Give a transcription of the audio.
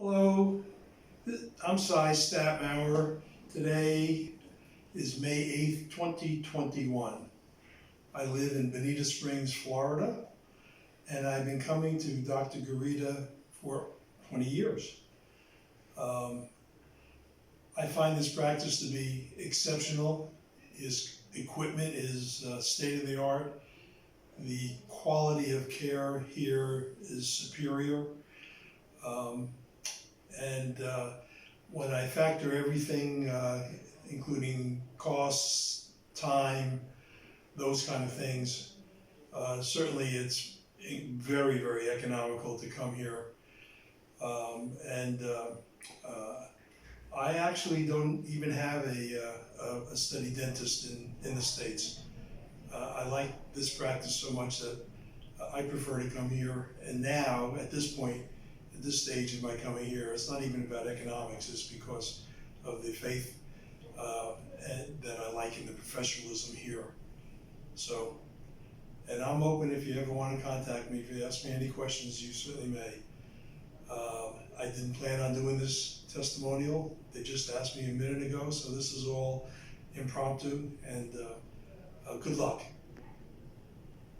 Hello, I'm Cy Statmauer. Today is May 8th, 2021. I live in Bonita Springs, Florida, and I've been coming to Dr. Garita for 20 years. I find this practice to be exceptional. His equipment is state-of-the-art. The quality of care here is superior. When I factor everything, including costs, time, those kind of things, certainly it's very, very economical to come here. I actually don't even have a steady dentist in the States. I like this practice so much that I prefer to come here. And now, at this point, at this stage of my coming here, it's not even about economics, it's because of the faith that I like in the professionalism here. So, and I'm open if you ever want to contact me, if you ask me any questions, you certainly may. I didn't plan on doing this testimonial. They just asked me a minute ago, so this is all impromptu, and good luck.